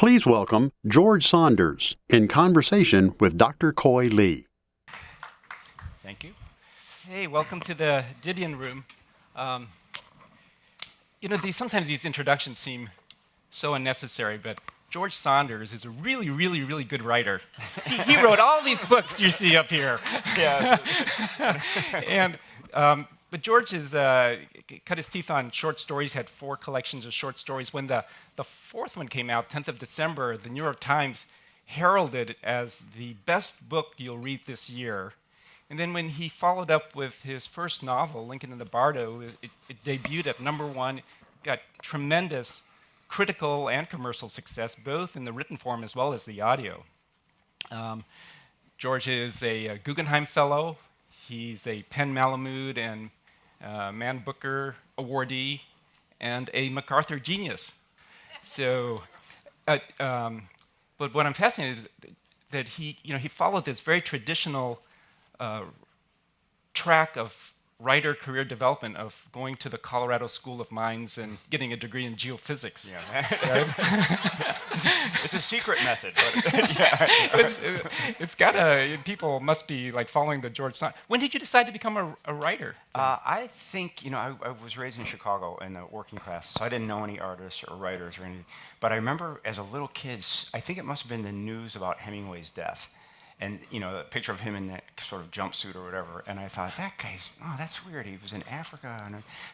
Please welcome George Saunders in conversation with Dr. Khoi Lee. Thank you. Hey, welcome to the Didion Room. Sometimes these introductions seem so unnecessary, but George Saunders is a really, really, really good writer. He wrote all these books you see up here. Yeah. But George has cut his teeth on short stories, had 4 collections of short stories. When the 4th one came out, 10th of December, the New York Times heralded it as the best book you'll read this year. And then when he followed up with his first novel, Lincoln and the Bardo, it debuted at #1, got tremendous critical and commercial success, both in the written form as well as the audio. George is a Guggenheim Fellow. He's a Penn Malamud and Man Booker awardee and a MacArthur genius. So, but what I'm fascinated is that he followed this very traditional track of writer career development of going to the Colorado School of Mines and getting a degree in geophysics. Yeah. Right? It's a secret method, but yeah. It's gotta, people must be like following the George Saunders. When did you decide to become a writer? I think, I was raised in Chicago in the working class, so I didn't know any artists or writers or anything. But I remember as a little kid, I think it must have been the news about Hemingway's death. And, the picture of him in that sort of jumpsuit or whatever. And I thought, that's weird. He was in Africa.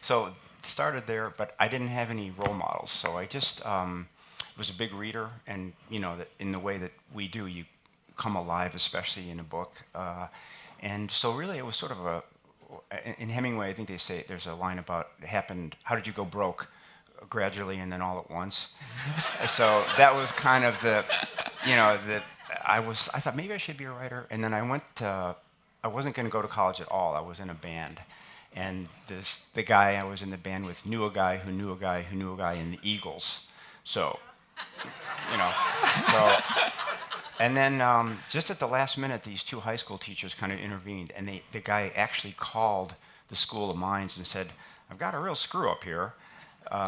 So it started there, but I didn't have any role models. So I just was a big reader. And, that in the way that we do, you come alive, especially in a book. And so really it was sort of in Hemingway, I think they say there's a line about it happened, how did you go broke? Gradually and then all at once. So that was kind of I thought maybe I should be a writer, and then I wasn't going to go to college at all. I was in a band, and the guy I was in the band with knew a guy who knew a guy who knew a guy in the Eagles. So, and then just at the last minute, these 2 high school teachers kind of intervened, and the guy actually called the School of Mines and said, "I've got a real screw up here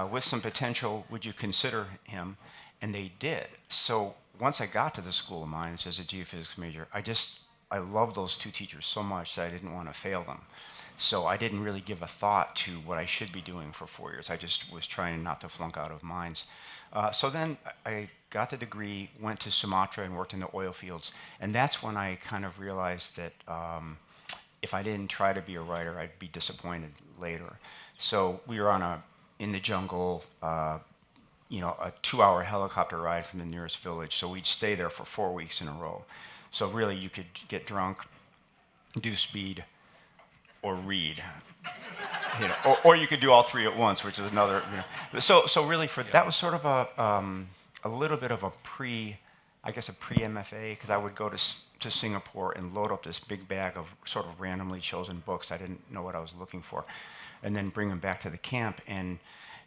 with some potential. Would you consider him?" And they did. So once I got to the School of Mines as a geophysics major, I loved those 2 teachers so much that I didn't want to fail them. So I didn't really give a thought to what I should be doing for 4 years. I just was trying not to flunk out of mines. So then I got the degree, went to Sumatra and worked in the oil fields. And that's when I kind of realized that if I didn't try to be a writer, I'd be disappointed later. So we were in the jungle, a 2-hour helicopter ride from the nearest village. So we'd stay there for 4 weeks in a row. So really, you could get drunk, do speed, or read, or you could do all 3 at once, which is another. So really, that was sort of a little bit of a pre-MFA, because I would go to Singapore and load up this big bag of sort of randomly chosen books. I didn't know what I was looking for, and then bring them back to the camp and.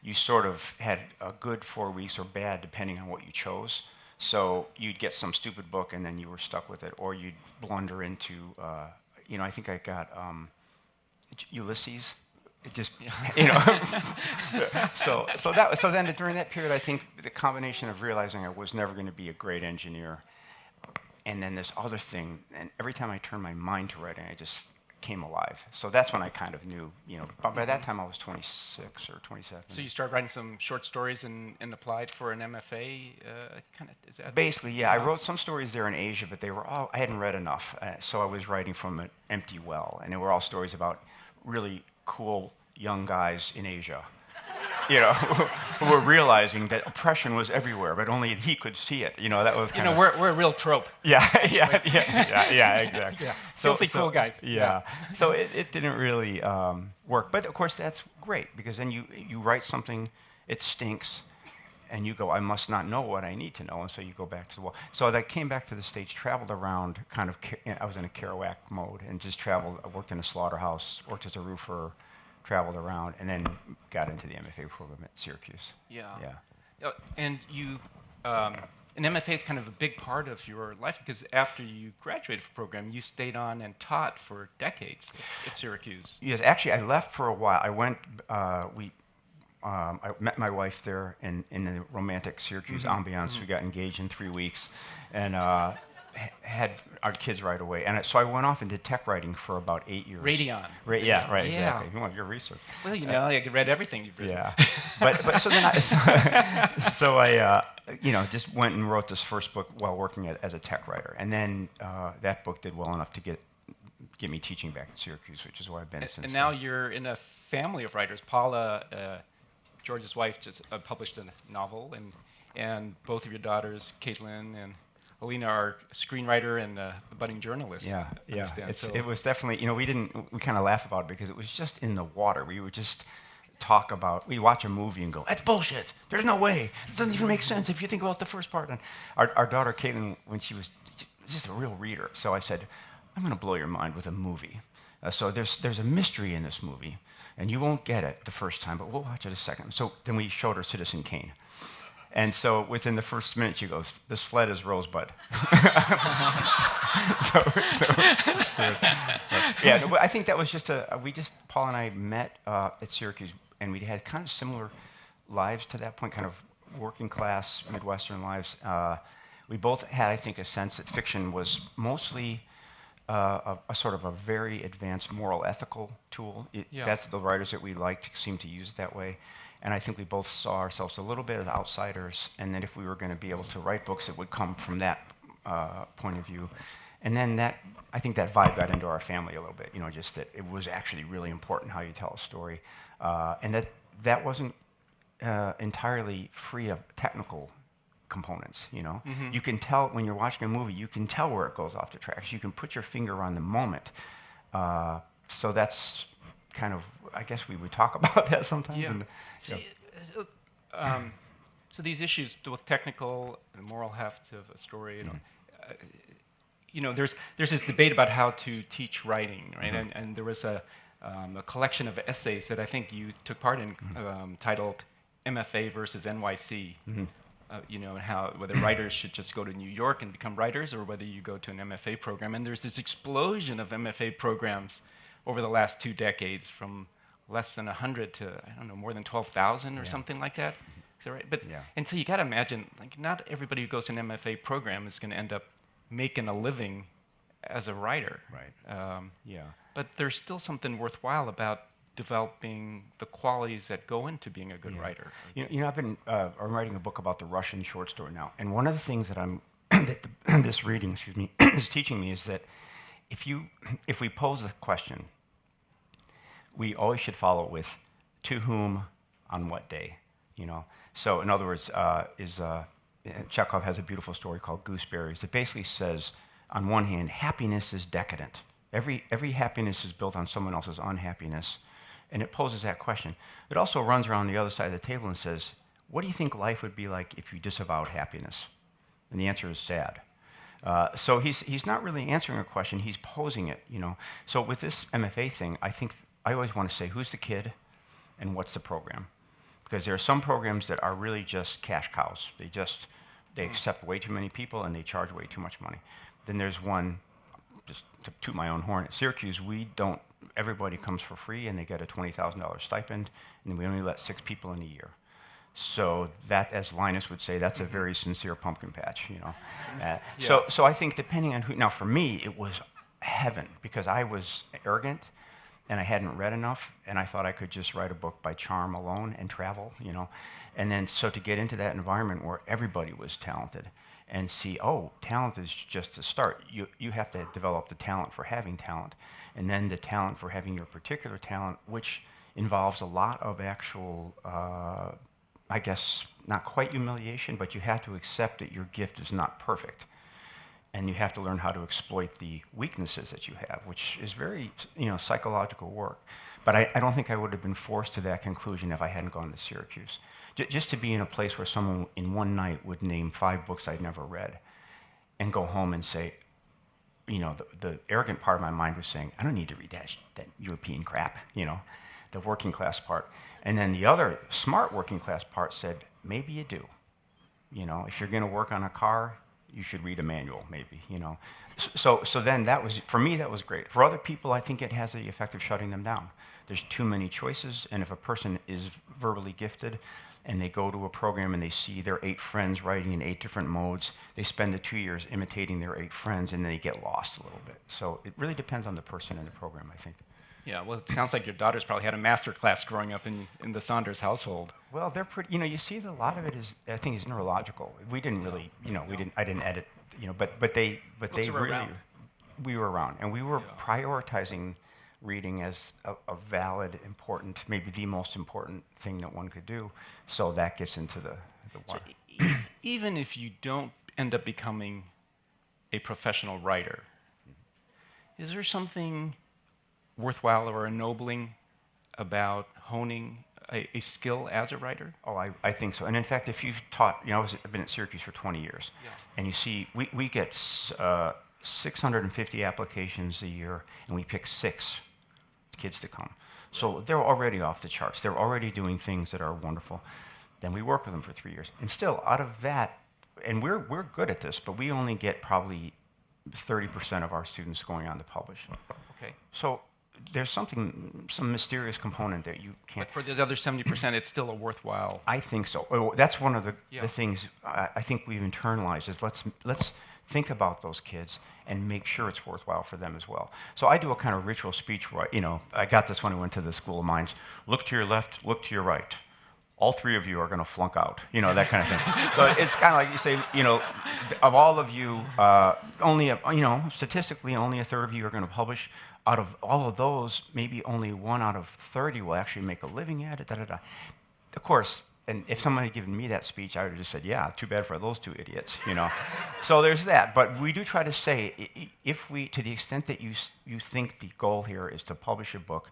You sort of had a good 4 weeks or bad, depending on what you chose. So you'd get some stupid book, and then you were stuck with it, or you'd blunder into, I think I got Ulysses. It just, So then during that period, I think the combination of realizing I was never going to be a great engineer, and then this other thing, and every time I turned my mind to writing, I just came alive. So that's when I kind of knew, but by that time I was 26 or 27. So you started writing some short stories and applied for an MFA, is that? Basically, yeah. I wrote some stories there in Asia, but I hadn't read enough. So I was writing from an empty well, and they were all stories about really cool young guys in Asia, who were realizing that oppression was everywhere, but only he could see it. That was kind of... we're a real trope. Yeah, exactly. Yeah. Filthy cool guys. Yeah. So it didn't really work. But of course, that's great, because then you write something, it stinks, and you go, I must not know what I need to know, and so you go back to the wall. So I came back to the States, traveled around, I was in a Kerouac mode, and just traveled. I worked in a slaughterhouse, worked as a roofer, traveled around, and then got into the MFA program at Syracuse. Yeah. And an MFA is kind of a big part of your life, because after you graduated from the program, you stayed on and taught for decades at Syracuse. Yes, actually, I left for a while. I went, I met my wife there in the romantic Syracuse ambiance. We got engaged in 3 weeks, and had our kids right away. And so I went off and did tech writing for about 8 years. Radion. Yeah, right, Yeah. exactly. You want your research. Well, I read everything you've written. Yeah, but so then I just went and wrote this first book while working as a tech writer, and then that book did well enough to get me teaching back at Syracuse, which is where I've been since. And now you're in a family of writers. Paula, George's wife, just published a novel, and both of your daughters, Caitlin and Alina, are a screenwriter and a budding journalist. Yeah. It was definitely, we kind of laugh about it because it was just in the water. We would just we watch a movie and go, that's bullshit. There's no way. It doesn't even make sense if you think about the first part. And our daughter, Caitlin, when she was just a real reader, so I said, I'm going to blow your mind with a movie. So there's a mystery in this movie, and you won't get it the first time, but we'll watch it a second. So then we showed her Citizen Kane. And so within the first minute, she goes, the sled is Rosebud. But I think that was just Paul and I met at Syracuse, and we had kind of similar lives to that point, kind of working class, Midwestern lives. We both had, I think, a sense that fiction was mostly a sort of a very advanced moral ethical tool. That's the writers that we liked seemed to use it that way. And I think we both saw ourselves a little bit as outsiders, and that if we were going to be able to write books, it would come from that point of view. And then I think that vibe got into our family a little bit, just that it was actually really important how you tell a story. And that wasn't entirely free of technical components, You can tell, when you're watching a movie, you can tell where it goes off the tracks. You can put your finger on the moment. So that's kind of, I guess we would talk about that sometimes. Yeah. So these issues with technical and moral heft of a story, there's this debate about how to teach writing, right? And there was a collection of essays that I think you took part in, titled MFA versus NYC. And how whether writers should just go to New York and become writers, or whether you go to an MFA program. And there's this explosion of MFA programs over the last 2 decades, from less than 100 to, I don't know, more than 12,000 or something like that. Is that right? But and so you got to imagine, like, not everybody who goes to an MFA program is going to end up making a living as a writer. Right. But there's still something worthwhile about developing the qualities that go into being a good writer. I've been I'm writing a book about the Russian short story now, and one of the things that this reading, is teaching me is that if we pose a question, we always should follow it with to whom, on what day, So in other words, Chekhov has a beautiful story called Gooseberries that basically says, on one hand, happiness is decadent. Every happiness is built on someone else's unhappiness, and it poses that question. It also runs around the other side of the table and says, what do you think life would be like if you disavowed happiness? And the answer is sad. So he's not really answering a question, he's posing it, So with this MFA thing, I think I always want to say, who's the kid and what's the program? Because there are some programs that are really just cash cows. They accept way too many people and they charge way too much money. Then there's one, just to toot my own horn, at Syracuse, everybody comes for free and they get a $20,000 stipend, and we only let 6 people in a year. So that, as Linus would say, that's a very sincere pumpkin patch, So I think depending on who, now for me, it was heaven, because I was arrogant and I hadn't read enough, and I thought I could just write a book by charm alone and travel, And then so to get into that environment where everybody was talented and see, talent is just a start. You have to develop the talent for having talent, and then the talent for having your particular talent, which involves a lot of actual, I guess, not quite humiliation, but you have to accept that your gift is not perfect. And you have to learn how to exploit the weaknesses that you have, which is very, psychological work. But I don't think I would have been forced to that conclusion if I hadn't gone to Syracuse. Just to be in a place where someone in one night would name 5 books I'd never read and go home and say, the arrogant part of my mind was saying, I don't need to read that European crap, the working class part. And then the other smart working class part said, maybe you do. If you're going to work on a car, you should read a manual, maybe, So then for me, that was great. For other people, I think it has the effect of shutting them down. there's too many choices, and if a person is verbally gifted and they go to a program and they see their 8 friends writing in 8 different modes, they spend the 2 years imitating their 8 friends and they get lost a little bit. So it really depends on the person in the program, I think. Yeah, well, it sounds like your daughters probably had a master class growing up in the Saunders household. Well, they're pretty, you see that a lot of it is, I think, is neurological. We didn't really, I didn't edit, but they Books were really, around. we were around, and we were prioritizing reading as a valid, important, maybe the most important thing that one could do. So that gets into the So wire. even if you don't end up becoming a professional writer, is there something worthwhile or ennobling about honing a skill as a writer? Oh, I think so. And in fact, if you've taught, I've been at Syracuse for 20 years, and you see, we get 650 applications a year, and we pick 6 kids to come. So they're already off the charts. They're already doing things that are wonderful. Then we work with them for 3 years. And still, out of that, and we're good at this, but we only get probably 30% of our students going on to publish. Okay. So there's some mysterious component that you can't. But for those other 70%, it's still a worthwhile. I think so. Oh, that's one of Yeah. the things I think we've internalized is let's think about those kids and make sure it's worthwhile for them as well. So I do a kind of ritual speech where, I got this when I went to the School of Mines. Look to your left, look to your right. All 3 of you are going to flunk out, that kind of thing. So it's kind of like you say, of all of you, statistically, only a third of you are going to publish. Out of all of those, maybe only 1 out of 30 will actually make a living at it, Of course, and if someone had given me that speech, I would have just said, yeah, too bad for those 2 idiots, So there's that. But we do try to say, if we, to the extent that you think the goal here is to publish a book,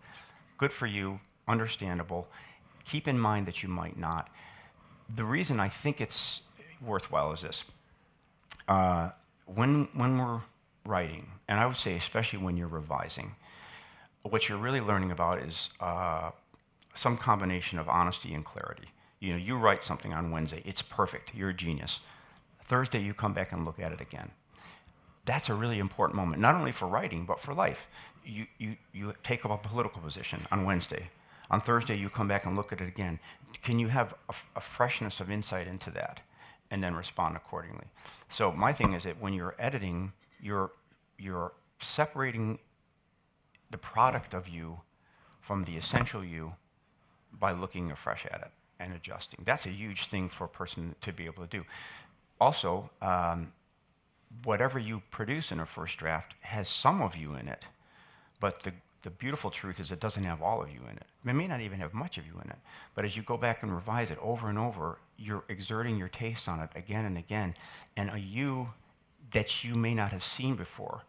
good for you, understandable. Keep in mind that you might not. The reason I think it's worthwhile is this. When we're writing, and I would say especially when you're revising, what you're really learning about is some combination of honesty and clarity. You write something on Wednesday, it's perfect, you're a genius. Thursday, you come back and look at it again. That's a really important moment, not only for writing, but for life. You take up a political position on Wednesday. On Thursday, you come back and look at it again. Can you have a freshness of insight into that and then respond accordingly? So my thing is that when you're editing, you're separating the product of you from the essential you by looking afresh at it and adjusting. That's a huge thing for a person to be able to do. Also, whatever you produce in a first draft has some of you in it, but the beautiful truth is it doesn't have all of you in it. It may not even have much of you in it, but as you go back and revise it over and over, you're exerting your taste on it again and again, and a you that you may not have seen before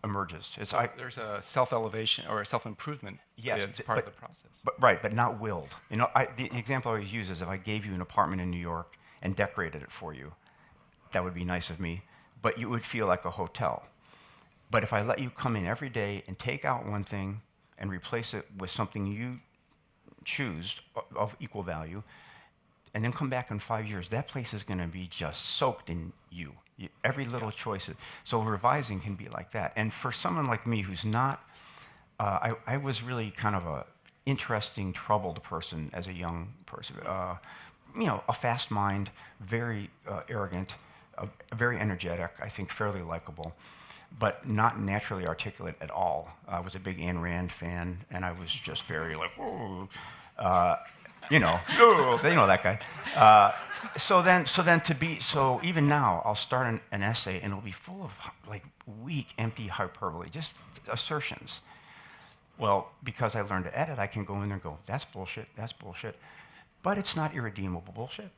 emerges. There's a self-elevation or a self-improvement. Yes, it's part of the process. But not willed. The example I always use is if I gave you an apartment in New York and decorated it for you, that would be nice of me, but you would feel like a hotel. But if I let you come in every day and take out one thing and replace it with something you choose of equal value, and then come back in 5 years, that place is going to be just soaked in you. Every little choice. So revising can be like that. And for someone like me who's not, I was really kind of a interesting, troubled person as a young person. A fast mind, very arrogant, very energetic, I think fairly likable, but not naturally articulate at all. I was a big Ayn Rand fan, and I was just very like, whoa, that guy. So even now, I'll start an essay, and it'll be full of like weak, empty hyperbole, just assertions. Well, because I learned to edit, I can go in there and go, that's bullshit, but it's not irredeemable bullshit,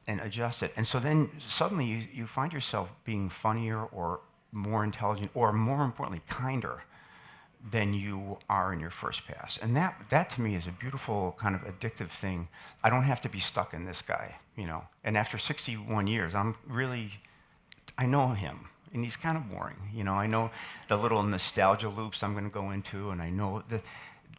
and adjust it. And so then suddenly you find yourself being funnier or more intelligent, or more importantly, kinder than you are in your first pass. And that to me is a beautiful kind of addictive thing. I don't have to be stuck in this guy, And after 61 years, I know him, and he's kind of boring. I know the little nostalgia loops I'm going to go into, and I know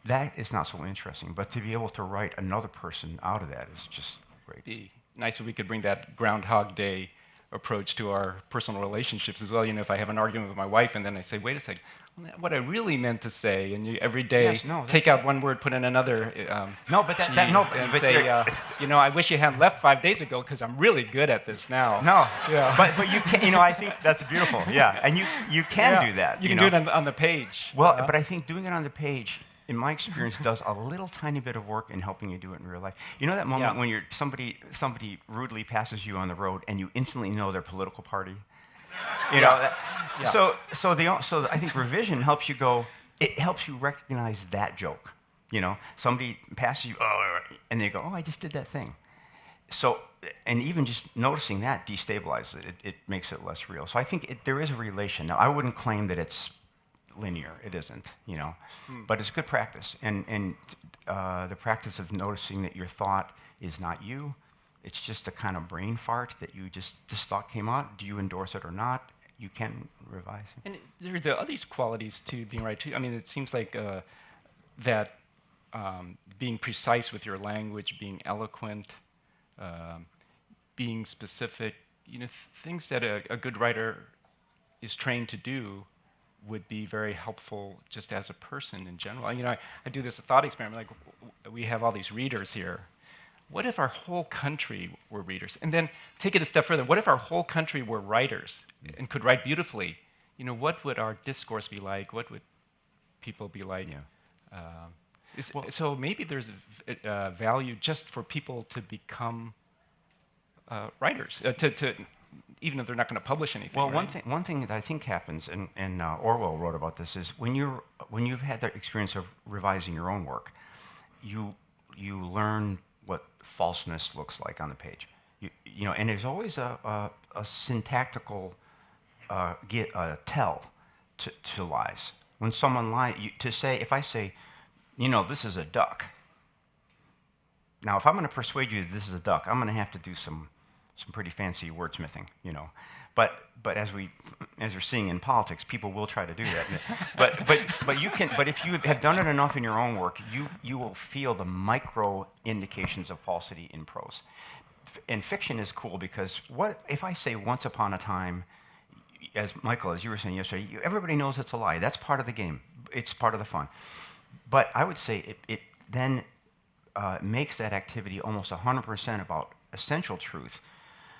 that is not so interesting. But to be able to write another person out of that is just great. Be nice if we could bring that Groundhog Day approach to our personal relationships as well. You know, if I have an argument with my wife and then I say, wait a second, what I really meant to say, and you every day Yes, no, take out one word, put in another. No, but and say, you know, I wish you hadn't left 5 days ago because I'm really good at this now. No, Yeah. but you can, you know, I think that's beautiful. Yeah, and you can do that. You can know? do it on the page. Well, but I think doing it on the page, in my experience, does a little tiny bit of work in helping you do it in real life. You know that moment when you're somebody rudely passes you on the road and you instantly know their political party. You know. So I think revision helps you go. It helps you recognize that joke. You know, somebody passes you, and they go, oh, I just did that thing. So, and even just noticing that destabilizes it. It makes it less real. So I think there is a relation. Now, I wouldn't claim that it's linear. It isn't, you know, but it's good practice. And the practice of noticing that your thought is not you. It's just a kind of brain fart that this thought came out. Do you endorse it or not? You can revise it. And there are other qualities to being right too. I mean, it seems like that being precise with your language, being eloquent, being specific, you know, things that a good writer is trained to do would be very helpful just as a person in general. You know, I do this thought experiment, like we have all these readers here. What if our whole country were readers? And then take it a step further. What if our whole country were writers and could write beautifully? You know, what would our discourse be like? What would people be like? Yeah. So maybe there's a value just for people to become writers, to even if they're not going to publish anything. Well, right? one thing that I think happens, and Orwell wrote about this, is when you've had that experience of revising your own work, you learn what falseness looks like on the page. You know, and there's always a syntactical tell to lies. When someone lies, if I say, you know, this is a duck. Now, if I'm going to persuade you that this is a duck, I'm going to have to do some pretty fancy wordsmithing, you know. But as we're seeing in politics, people will try to do that. But if you have done it enough in your own work, you will feel the micro indications of falsity in prose. And fiction is cool because what if I say once upon a time, as Michael, as you were saying yesterday, everybody knows it's a lie. That's part of the game. It's part of the fun. But I would say it then makes that activity almost 100% about essential truth.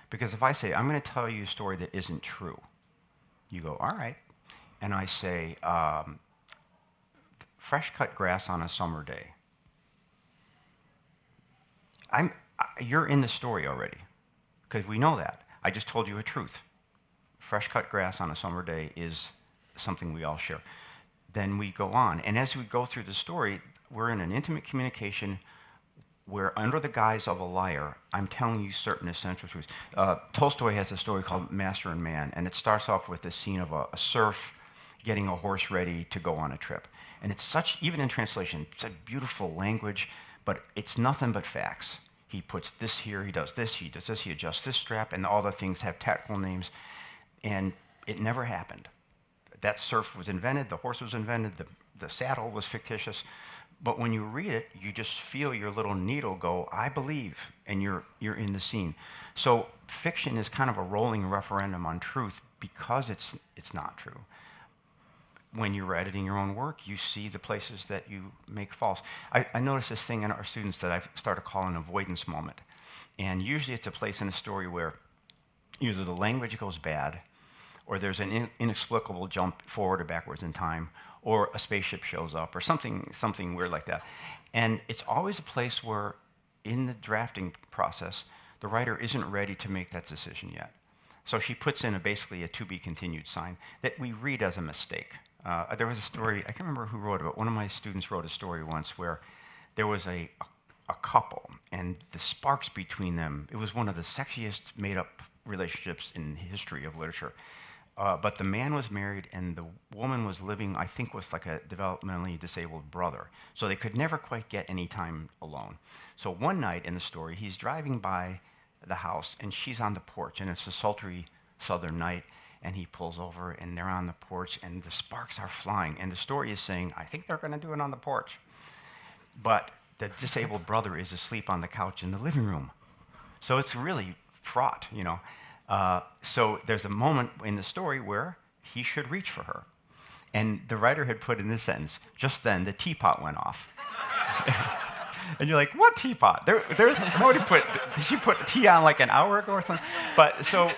Because if I say, I'm going to tell you a story that isn't true, you go, all right. And I say, fresh cut grass on a summer day. You're in the story already, because we know that. I just told you a truth. Fresh cut grass on a summer day is something we all share. Then we go on. And as we go through the story, we're in an intimate communication where under the guise of a liar, I'm telling you certain essential truths. Tolstoy has a story called Master and Man, and it starts off with the scene of a serf getting a horse ready to go on a trip. And it's such, even in translation, it's a beautiful language, but it's nothing but facts. He puts this here, he does this, he adjusts this strap, and all the things have tactful names. And it never happened. That serf was invented, the horse was invented, the saddle was fictitious. But when you read it, you just feel your little needle go, I believe, and you're in the scene. So fiction is kind of a rolling referendum on truth because it's not true. When you're editing your own work, you see the places that you make false. I notice this thing in our students that I've started calling an avoidance moment. And usually it's a place in a story where either the language goes bad, or there's an inexplicable jump forward or backwards in time, or a spaceship shows up, or something weird like that. And it's always a place where, in the drafting process, the writer isn't ready to make that decision yet. So she puts in basically a to be continued sign that we read as a mistake. There was a story, I can't remember who wrote it, but one of my students wrote a story once where there was a couple, and the sparks between them, it was one of the sexiest made-up relationships in the history of literature. But the man was married, and the woman was living, I think, with like a developmentally disabled brother. So they could never quite get any time alone. So one night in the story, he's driving by the house, and she's on the porch, and it's a sultry southern night, and he pulls over, and they're on the porch, and the sparks are flying. And the story is saying, I think they're going to do it on the porch. But the disabled brother is asleep on the couch in the living room. So it's really fraught, you know. So there's a moment in the story where he should reach for her. And the writer had put in this sentence, just then the teapot went off. And you're like, what teapot? Nobody did she put the tea on like an hour ago or something? But so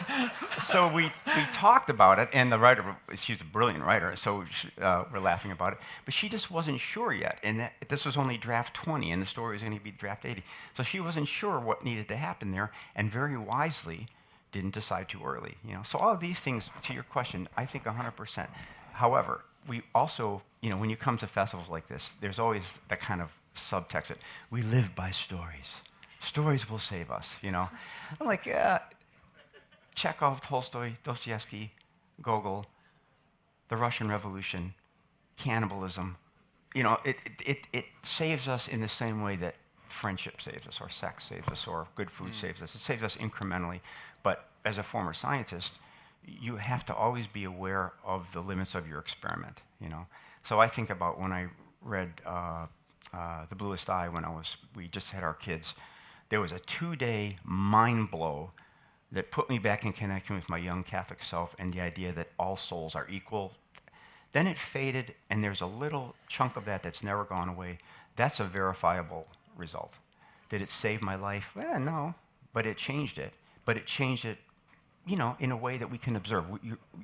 we talked about it, and the writer, she's a brilliant writer, so we're laughing about it. But she just wasn't sure yet, and this was only draft 20, and the story was going to be draft 80. So she wasn't sure what needed to happen there, and very wisely didn't decide too early. So all of these things, to your question, I think 100%. However, we also, when you come to festivals like this, there's always that kind of subtext that we live by stories. Stories will save us, I'm like, Chekhov, Tolstoy, Dostoevsky, Gogol, the Russian Revolution, cannibalism. It saves us in the same way that friendship saves us, or sex saves us, or good food saves us. It saves us incrementally. But as a former scientist, you have to always be aware of the limits of your experiment, So I think about when I read The Bluest Eye when we just had our kids. There was a 2-day mind blow that put me back in connection with my young Catholic self and the idea that all souls are equal. Then it faded, and there's a little chunk of that that's never gone away. That's a verifiable result. Did it save my life? No, but it changed it. But it changed it, in a way that we can observe.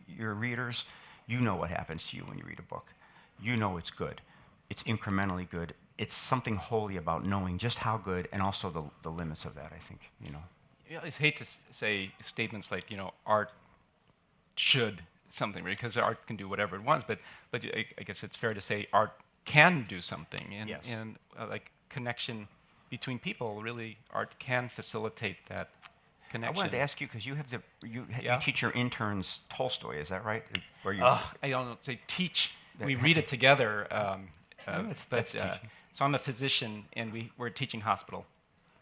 Your readers, you know what happens to you when you read a book. You know it's good. It's incrementally good. It's something holy about knowing just how good, and also the limits of that, I think, I always hate to say statements like, art should something, because art can do whatever it wants, but I guess it's fair to say art can do something, and, yes. Like connection between people, really, art can facilitate that connection. I wanted to ask you, because you teach your interns Tolstoy, is that right? I don't say teach. We read it together. So I'm a physician, and we're a teaching hospital.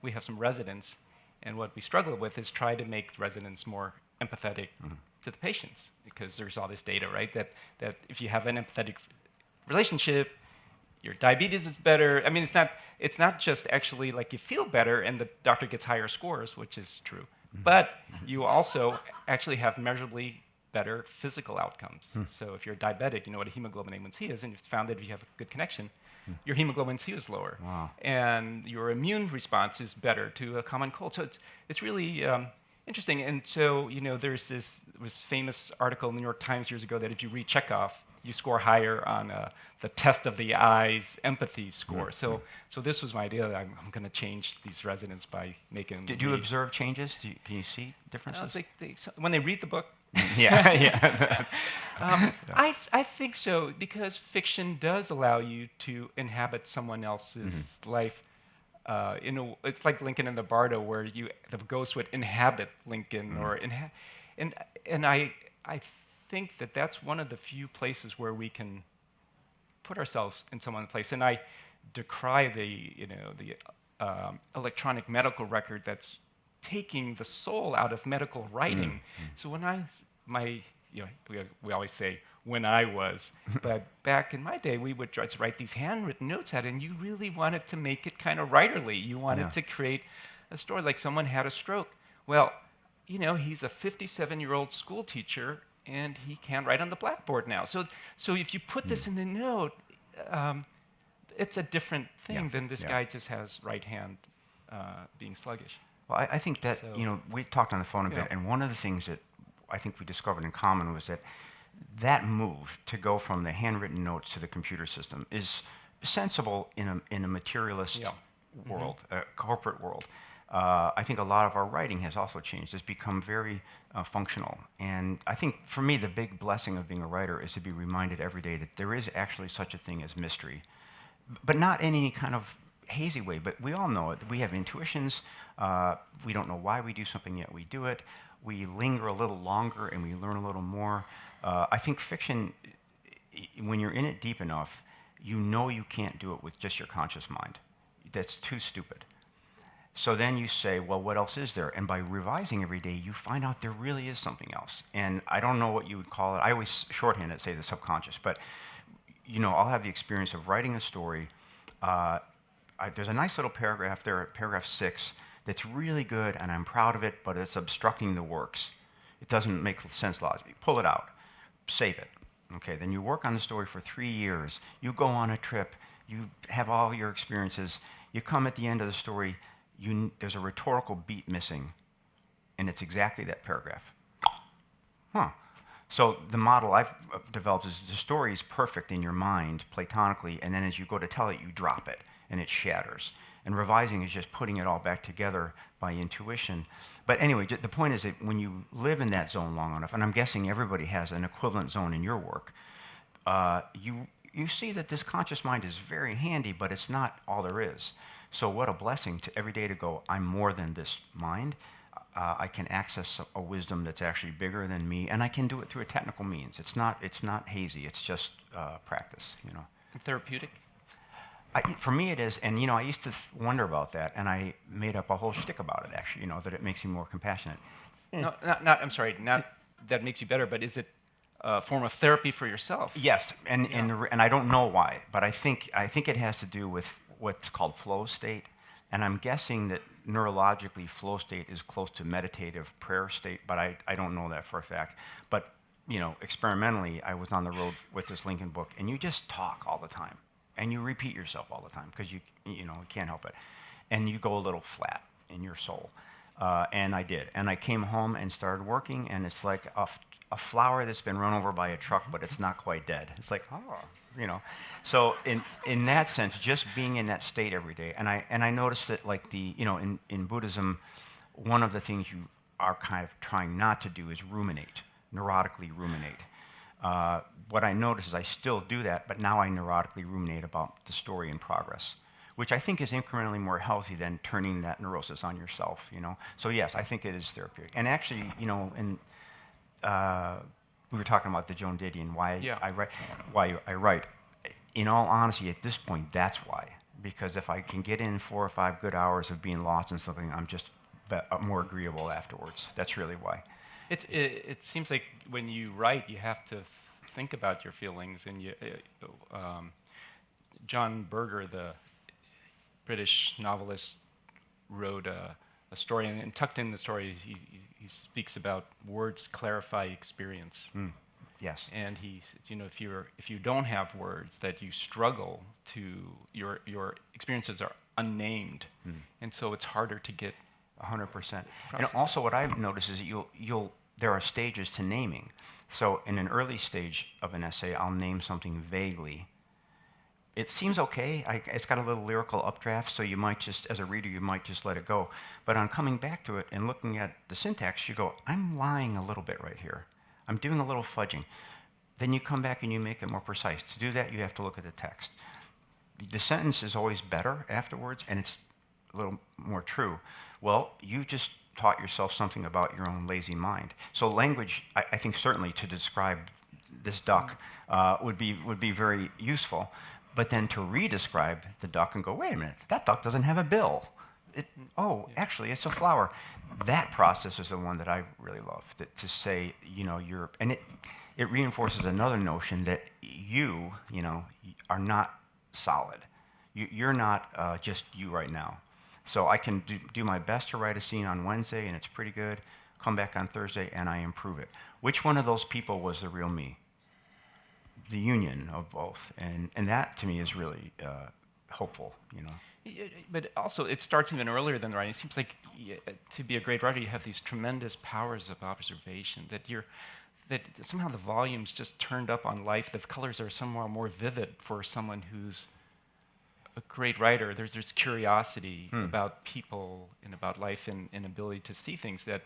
We have some residents, and what we struggle with is try to make residents more empathetic to the patients, because there's all this data, right? That if you have an empathetic relationship, your diabetes is better. I mean, it's not just actually like you feel better and the doctor gets higher scores, which is true, but you also actually have measurably better physical outcomes. So if you're diabetic, you know what a hemoglobin A1C is, and it's found that if you have a good connection, your hemoglobin C is lower. Wow. And your immune response is better to a common cold. So it's really interesting. And so, there's this famous article in the New York Times years ago that if you read Chekhov, you score higher on the test of the eyes empathy score. So this was my idea that I'm going to change these residents by making them Did you observe changes? Can you see differences? When they read the book, yeah. I think so, because fiction does allow you to inhabit someone else's life. It's like Lincoln and the Bardo, where the ghost would inhabit Lincoln, and I think that that's one of the few places where we can put ourselves in someone's place. And I decry the electronic medical record that's taking the soul out of medical writing. So when we always say when I was, but back in my day, we would try to write these handwritten notes out, and you really wanted to make it kind of writerly. You wanted to create a story like someone had a stroke. Well, he's a 57-year-old school teacher, and he can't write on the blackboard now. So if you put this in the note, it's a different thing than this guy just has right hand being sluggish. Well, I think that, we talked on the phone a bit, and one of the things that I think we discovered in common was that move to go from the handwritten notes to the computer system is sensible in a materialist world, a corporate world. I think a lot of our writing has also changed. It's become very functional. And I think, for me, the big blessing of being a writer is to be reminded every day that there is actually such a thing as mystery, but not in any kind of hazy way. But we all know it. We have intuitions. We don't know why we do something, yet we do it. We linger a little longer, and we learn a little more. I think fiction, when you're in it deep enough, you can't do it with just your conscious mind. That's too stupid. So then you say, well, what else is there? And by revising every day, you find out there really is something else. And I don't know what you would call it. I always shorthand it, say the subconscious. But, I'll have the experience of writing a story. There's a nice little paragraph there at paragraph 6 that's really good, and I'm proud of it, but it's obstructing the works. It doesn't make sense logically. Pull it out, save it. Okay, then you work on the story for 3 years. You go on a trip. You have all your experiences. You come at the end of the story. There's a rhetorical beat missing, and it's exactly that paragraph. Huh. So the model I've developed is the story is perfect in your mind, platonically, and then as you go to tell it, you drop it, and it shatters. And revising is just putting it all back together by intuition. But anyway, the point is that when you live in that zone long enough, and I'm guessing everybody has an equivalent zone in your work, you see that this conscious mind is very handy, but it's not all there is. So what a blessing to every day to go, I'm more than this mind. I can access a wisdom that's actually bigger than me, and I can do it through a technical means. It's not hazy. It's just practice, you know. Therapeutic? For me, it is, and you know, I used to wonder about that, and I made up a whole shtick about it. Actually, you know, that it makes you more compassionate. No, I'm sorry, not that makes you better, but is it a form of therapy for yourself? Yes, and I don't know why, but I think it has to do with what's called flow state, and I'm guessing that neurologically flow state is close to meditative prayer state, but I don't know that for a fact. But you know, experimentally, I was on the road with this Lincoln book, and you just talk all the time, and you repeat yourself all the time because you can't help it, and you go a little flat in your soul, and I did, and I came home and started working, and it's like a flower that's been run over by a truck, but it's not quite dead. It's like, oh, you know. So in that sense, just being in that state every day, and I noticed that like in Buddhism, one of the things you are kind of trying not to do is ruminate, neurotically ruminate. What I notice is I still do that, but now I neurotically ruminate about the story in progress, which I think is incrementally more healthy than turning that neurosis on yourself, you know. So yes, I think it is therapeutic. And actually, you know, we were talking about the Joan Didion and why I write. In all honesty, at this point, that's why. Because if I can get in 4 or 5 good hours of being lost in something, I'm just more agreeable afterwards. That's really why. It seems like when you write, you have to think about your feelings. And John Berger, the British novelist, wrote a story, and tucked in the story, he speaks about words clarify experience. Yes. And he said, you know, if you don't have words, that you struggle to your experiences are unnamed, and so it's harder to get 100%. And also, what I've noticed is there are stages to naming. So, in an early stage of an essay, I'll name something vaguely. It seems okay. It's got a little lyrical updraft, so you might just, as a reader, you might just let it go. But on coming back to it and looking at the syntax, you go, I'm lying a little bit right here. I'm doing a little fudging. Then you come back and you make it more precise. To do that, you have to look at the text. The sentence is always better afterwards, and it's a little more true. Well, you just taught yourself something about your own lazy mind. So language, I think certainly to describe this duck would be very useful. But then to re-describe the duck and go, wait a minute, that duck doesn't have a bill. Actually, it's a flower. That process is the one that I really love. To say, you know, it reinforces another notion that you are not solid. You're not just you right now. So I can do my best to write a scene on Wednesday, and it's pretty good. Come back on Thursday, and I improve it. Which one of those people was the real me? The union of both, and that to me is really hopeful, you know. But also, it starts even earlier than the writing. It seems like to be a great writer, you have these tremendous powers of observation. That somehow the volume's just turned up on life. The colors are somehow more vivid for someone who's a great writer. There's curiosity about people and about life and ability to see things that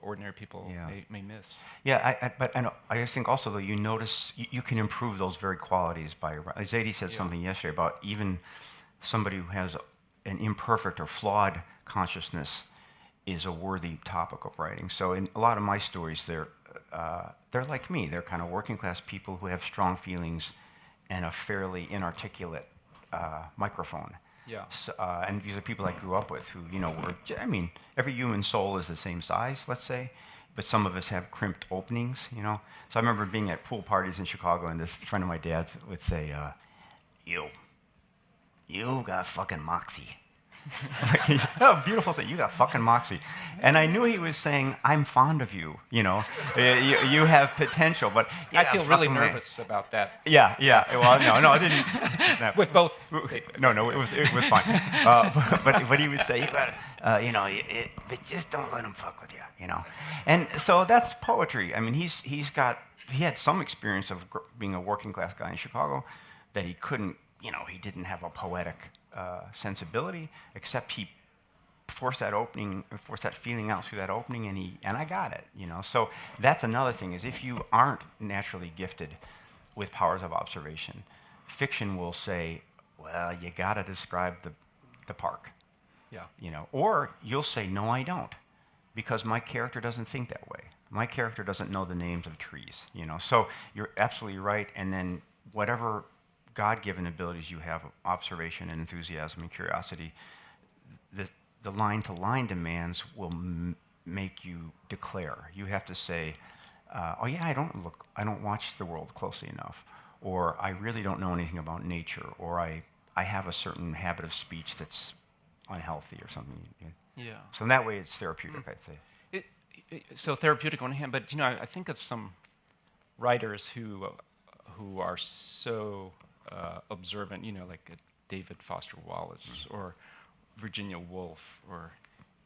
ordinary people may miss. Yeah, but I just think also that you notice you can improve those very qualities by. Zadie said something yesterday about even somebody who has an imperfect or flawed consciousness is a worthy topic of writing. So in a lot of my stories, they're like me. They're kind of working class people who have strong feelings and a fairly inarticulate microphone. Yeah. So, and these are people I grew up with who, you know, every human soul is the same size, let's say, but some of us have crimped openings, you know. So I remember being at pool parties in Chicago, and this friend of my dad's would say, you got fucking moxie. Like, oh, beautiful thing. You got fucking moxie. And I knew he was saying, I'm fond of you, you know. You have potential, but I feel really nervous about that. Yeah. Well, no, I didn't. No. With both. No, it was fine. But he would say, you know, but just don't let him fuck with you, you know. And so that's poetry. I mean, he had some experience of being a working class guy in Chicago that he couldn't, you know, he didn't have a poetic sensibility, except he forced that feeling out through that opening, and I got it, you know. So that's another thing, is if you aren't naturally gifted with powers of observation, fiction will say, well, you got to describe the park, you know, or you'll say, no, I don't, because my character doesn't think that way. My character doesn't know the names of trees, you know. So you're absolutely right, and then whatever God-given abilities you have of observation and enthusiasm and curiosity, the line-to-line demands will make you declare. You have to say, oh yeah, I don't watch the world closely enough, or I really don't know anything about nature, or I have a certain habit of speech that's unhealthy or something. Yeah. So in that way, it's therapeutic, I'd say. So therapeutic on one hand, but you know, I think of some writers who are so observant, you know, like David Foster Wallace or Virginia Woolf or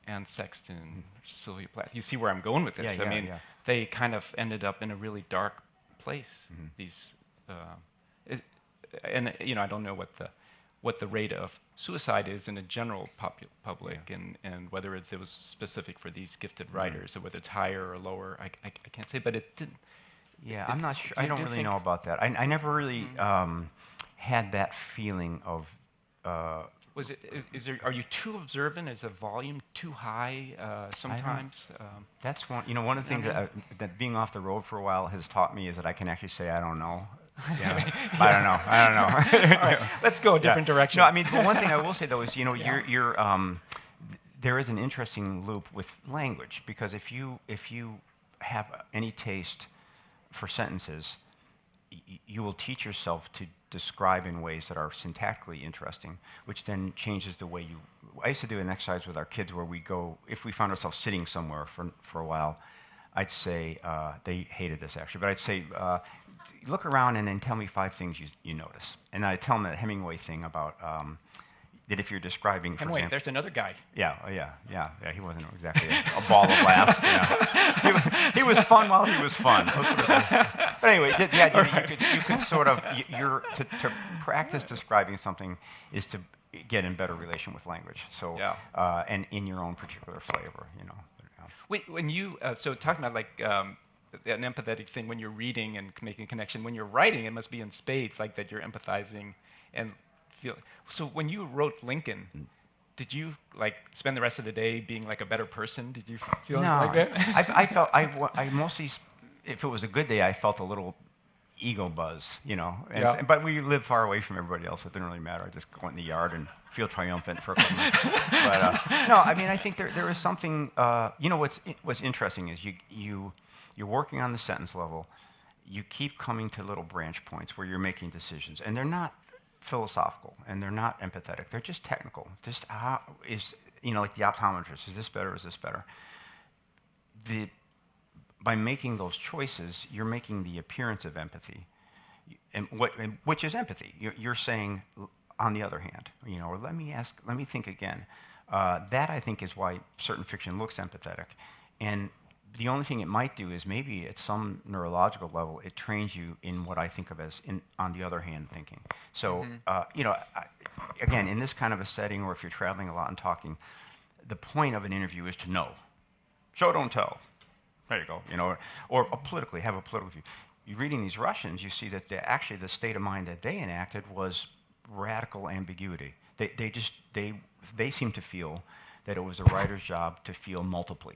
Anne Sexton, or Sylvia Plath. You see where I'm going with this? I mean, they kind of ended up in a really dark place. These, and you know, I don't know what the rate of suicide is in a general public, and whether it was specific for these gifted writers, or whether it's higher or lower. I can't say, but it didn't. Yeah, I'm not sure. I don't really know about that. I never really had that feeling of. Are you too observant? Is the volume too high sometimes? That's one. You know, one of the things that being off the road for a while has taught me is that I can actually say I don't know. Yeah. I don't know. All right, let's go a different direction. No, I mean, the one thing I will say though is, you know, there is an interesting loop with language, because if you have any taste for sentences, you will teach yourself to describe in ways that are syntactically interesting, which then changes the way you. I used to do an exercise with our kids where we go, if we found ourselves sitting somewhere for a while, I'd say, they hated this actually, but I'd say, look around and then tell me 5 things you notice. And I'd tell them that Hemingway thing about that if you're describing, for example, there's another guy. Yeah, he wasn't exactly a ball of laughs. Yeah. He was fun while he was fun. But anyway, the idea you could sort of, to practice describing something is to get in better relation with language. So, and in your own particular flavor, you know. Wait, when you, so talking about like an empathetic thing when you're reading and making a connection, when you're writing, it must be in spades, like that you're empathizing and feel. So when you wrote Lincoln, did you like spend the rest of the day being like a better person? Did you feel like that? I felt, I mostly, if it was a good day, I felt a little ego buzz, you know. But we lived far away from everybody else, so it didn't really matter. I just go in the yard and feel triumphant for a couple minutes. But no, I mean, I think there is something. You know, what's interesting is you're working on the sentence level. You keep coming to little branch points where you're making decisions, and they're not philosophical and they're not empathetic. They're just technical. Just how is, you know, like the optometrist. Is this better? Is this better? By making those choices, you're making the appearance of empathy, which is empathy. You're saying, on the other hand, you know, or let me think again. That I think is why certain fiction looks empathetic, and the only thing it might do is maybe at some neurological level it trains you in what I think of as on the other hand thinking. So you know, again, in this kind of a setting, or if you're traveling a lot and talking, the point of an interview is to know. Show, don't tell. There you go. You know, or politically, have a political view. You're reading these Russians, you see that actually the state of mind that they enacted was radical ambiguity. They seem to feel that it was a writer's job to feel multiply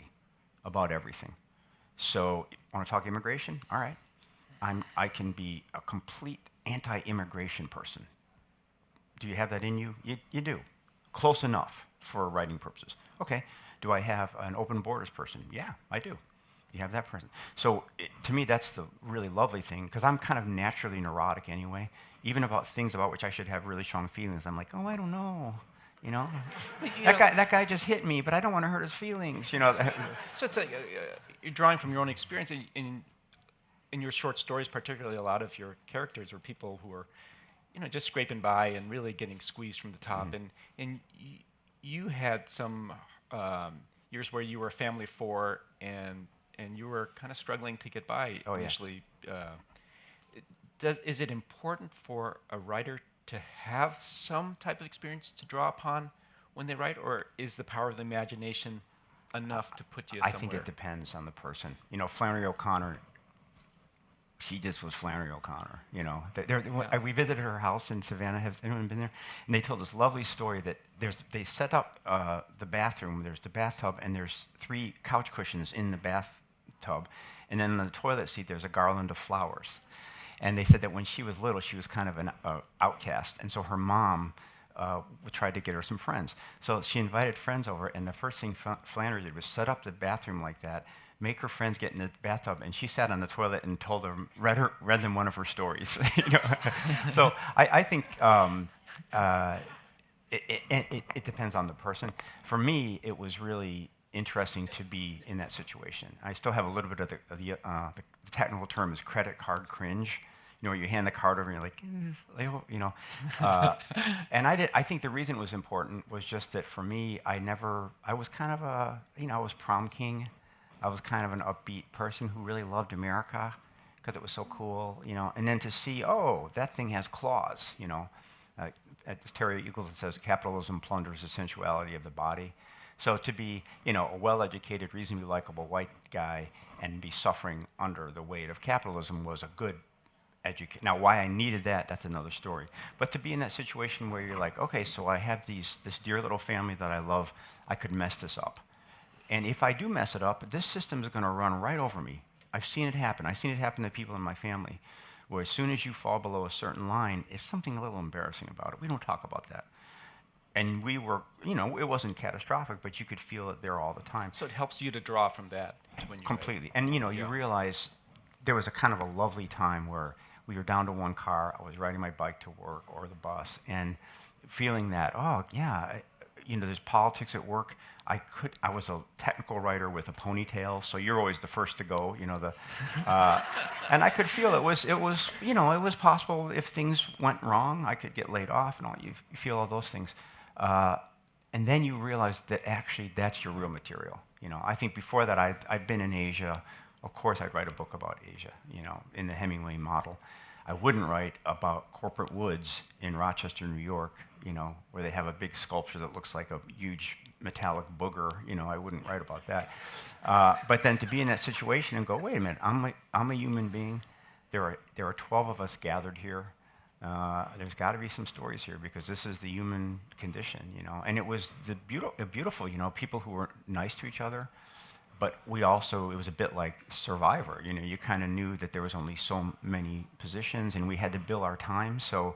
about everything. So, want to talk immigration? All right. I can be a complete anti-immigration person. Do you have that in you? You do. Close enough for writing purposes. Okay. Do I have an open borders person? Yeah, I do. You have that person. So to me, that's the really lovely thing, because I'm kind of naturally neurotic anyway. Even about things about which I should have really strong feelings, I'm like, oh, I don't know. you know? You That guy just hit me, but I don't want to hurt his feelings, you know? So it's you're drawing from your own experience in your short stories, particularly. A lot of your characters are people who are, just scraping by and really getting squeezed from the top. And you had some years where you were a family of four, and you were kind of struggling to get by initially. Is it important for a writer to have some type of experience to draw upon when they write, or is the power of the imagination enough to put you somewhere? I think it depends on the person. Flannery O'Connor, she just was Flannery O'Connor, We visited her house in Savannah. Has anyone been there? And they told this lovely story that they set up the bathroom. There's the bathtub, and there's 3 couch cushions in the bathtub. And then on the toilet seat, there's a garland of flowers. And they said that when she was little, she was kind of an outcast. And so her mom tried to get her some friends. So she invited friends over, and the first thing Flannery did was set up the bathroom like that, make her friends get in the bathtub, and she sat on the toilet and read them one of her stories. So I think it depends on the person. For me, it was really interesting to be in that situation. I still have a little bit of the technical term is credit card cringe. Where you hand the card over and you're like, and I think the reason it was important was just that for me, I was kind of I was prom king. I was kind of an upbeat person who really loved America because it was so cool, And then to see, that thing has claws, as Terry Eagleton says, capitalism plunders the sensuality of the body. So to be, a well-educated, reasonably likable white guy and be suffering under the weight of capitalism was a good education. Now, why I needed that's another story. But to be in that situation where you're like, okay, so I have this dear little family that I love, I could mess this up. And if I do mess it up, this system is going to run right over me. I've seen it happen. I've seen it happen to people in my family, where as soon as you fall below a certain line, it's something a little embarrassing about it. We don't talk about that. And we were, it wasn't catastrophic, but you could feel it there all the time. So it helps you to draw from that when you completely. And you realize there was a kind of a lovely time where we were down to one car. I was riding my bike to work or the bus, and feeling that, there's politics at work. I was a technical writer with a ponytail, so you're always the first to go, and I could feel it was possible if things went wrong, I could get laid off and all. You feel all those things, and then you realize that actually that's your real material. I think before that I'd been in Asia. Of course, I'd write a book about Asia, in the Hemingway model. I wouldn't write about corporate woods in Rochester, New York, where they have a big sculpture that looks like a huge metallic booger. I wouldn't write about that. But then to be in that situation and go, wait a minute, I'm a human being. There are 12 of us gathered here. There's got to be some stories here because this is the human condition, And it was beautiful, people who were nice to each other. But it was a bit like Survivor. You kind of knew that there was only so many positions, and we had to bill our time. So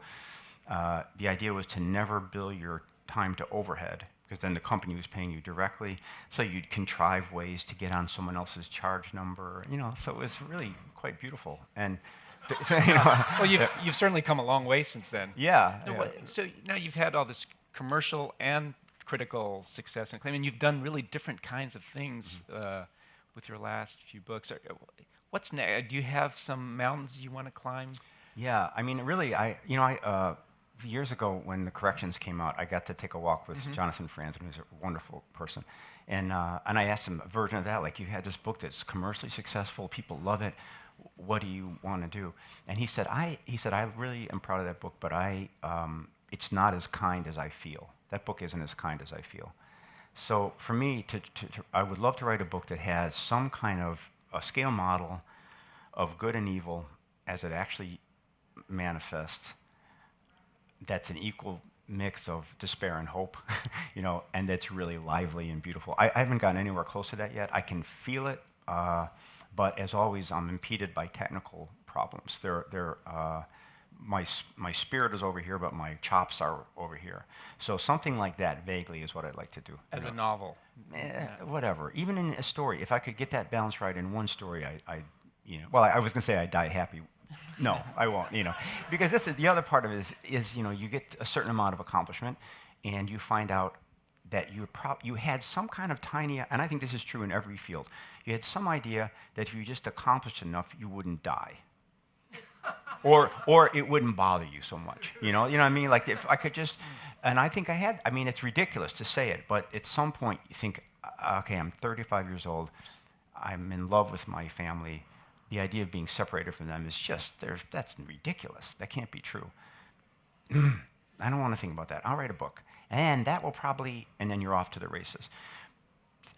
the idea was to never bill your time to overhead, because then the company was paying you directly. So you'd contrive ways to get on someone else's charge number. So it was really quite beautiful. And well, you've certainly come a long way since then. Yeah. So now you've had all this commercial and critical success and acclaim, and you've done really different kinds of things with your last few books. What's next? Do you have some mountains you want to climb? Yeah, I mean, really, years ago when The Corrections came out, I got to take a walk with Jonathan Franzen, who's a wonderful person, and I asked him a version of that, like, you had this book that's commercially successful, people love it. What do you want to do? And he said, I really am proud of that book, but it's not as kind as I feel. That book isn't as kind as I feel. So for me, I would love to write a book that has some kind of a scale model of good and evil as it actually manifests. That's an equal mix of despair and hope, and that's really lively and beautiful. I haven't gotten anywhere close to that yet. I can feel it, but as always, I'm impeded by technical problems. My spirit is over here, but my chops are over here. So something like that, vaguely, is what I'd like to do. As a novel? Whatever. Even in a story, if I could get that balance right in one story, I was going to say I'd die happy. No, I won't. Because this is the other part of it is you get a certain amount of accomplishment, and you find out that you had some kind of tiny, and I think this is true in every field, you had some idea that if you just accomplished enough, you wouldn't die. or it wouldn't bother you so much, you know what I mean? Like if I could just, and I think I mean, it's ridiculous to say it, but at some point you think, okay, I'm 35 years old, I'm in love with my family, the idea of being separated from them is just, that's ridiculous, that can't be true. I don't want to think about that. I'll write a book. And that will probably, and then you're off to the races.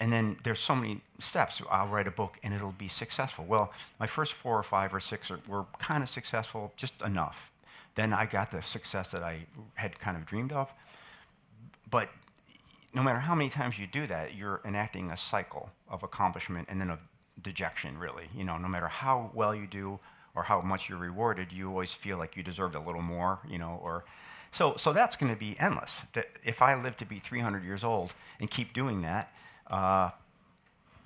And then there's so many steps. I'll write a book and it'll be successful. Well, my first 4 or 5 or 6 were kind of successful, just enough. Then I got the success that I had kind of dreamed of. But no matter how many times you do that, you're enacting a cycle of accomplishment and then of dejection, really. You know, no matter how well you do or how much you're rewarded, you always feel like you deserved a little more, you know, or so that's going to be endless. If I live to be 300 years old and keep doing that,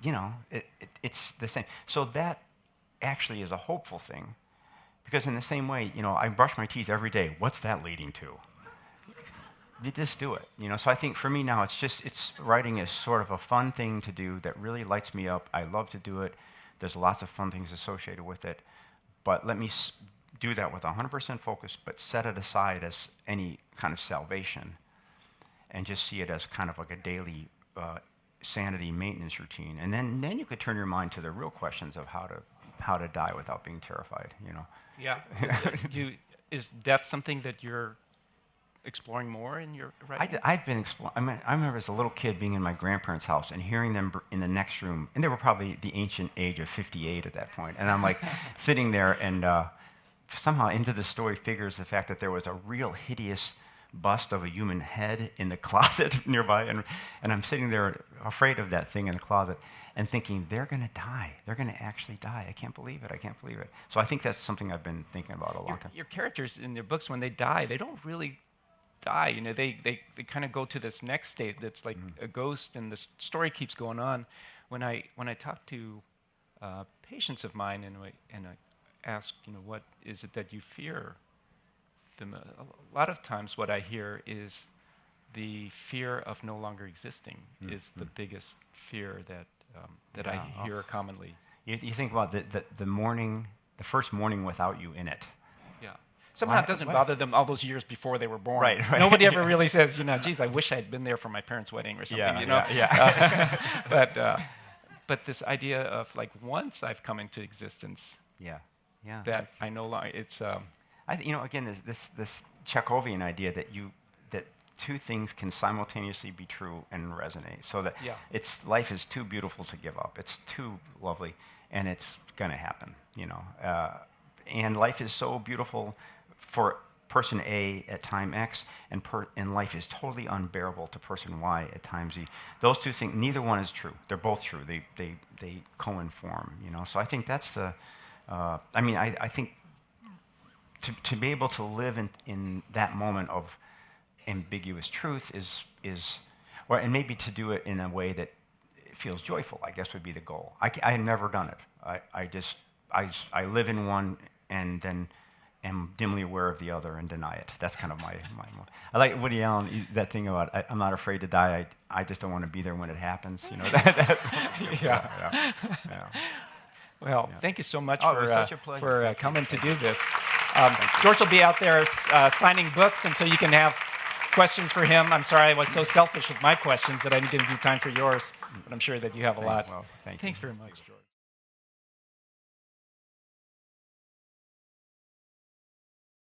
you know, it's the same. So that actually is a hopeful thing, because in the same way, you know, I brush my teeth every day. What's that leading to? You just do it, you know. So I think for me now, it's writing is sort of a fun thing to do that really lights me up. I love to do it. There's lots of fun things associated with it, but let me do that with 100% focus, but set it aside as any kind of salvation, and just see it as kind of like a daily sanity maintenance routine. And then you could turn your mind to the real questions of how to die without being terrified. You know. Yeah. Is death something that you're exploring more in your writing? I've been exploring. I remember as a little kid being in my grandparents' house and hearing them in the next room, and they were probably the ancient age of 58 at that point, and I'm like sitting there and. Somehow into the story figures the fact that there was a real hideous bust of a human head in the closet nearby, and I'm sitting there afraid of that thing in the closet and thinking, they're going to die. They're going to actually die. I can't believe it. I can't believe it. So I think that's something I've been thinking about a long time. Your characters in their books, when they die, they don't really die. You know, they kind of go to this next state that's like a ghost, and the story keeps going on. When I talk to patients of mine and I ask, you know, what is it that you fear? A lot of times what I hear is the fear of no longer existing is the biggest fear that I hear commonly. You think about the first morning without you in it. Yeah. Somehow it doesn't bother them all those years before they were born. Right. Nobody ever really says, you know, geez, I wish I had been there for my parents' wedding or something, you know? Yeah. But this idea of, like, once I've come into existence, that I no longer, it's... you know, again, this Chekhovian idea that two things can simultaneously be true and resonate. So that life is too beautiful to give up. It's too lovely, and it's going to happen, you know. And life is so beautiful for person A at time X, and life is totally unbearable to person Y at time Z. Those two things, neither one is true. They're both true. They co-inform, you know. So I think that's the... I think to be able to live in that moment of ambiguous truth and maybe to do it in a way that feels joyful, I guess would be the goal. I had never done it. I live in one and then am dimly aware of the other and deny it. That's kind of my I like Woody Allen, that thing about I'm not afraid to die. I just don't want to be there when it happens. You know, yeah. Well, thank you so much for coming to do this. George will be out there signing books, and so you can have questions for him. I'm sorry I was so selfish with my questions that I didn't do time for yours, but I'm sure that you have a lot. Well, Thanks very much, George.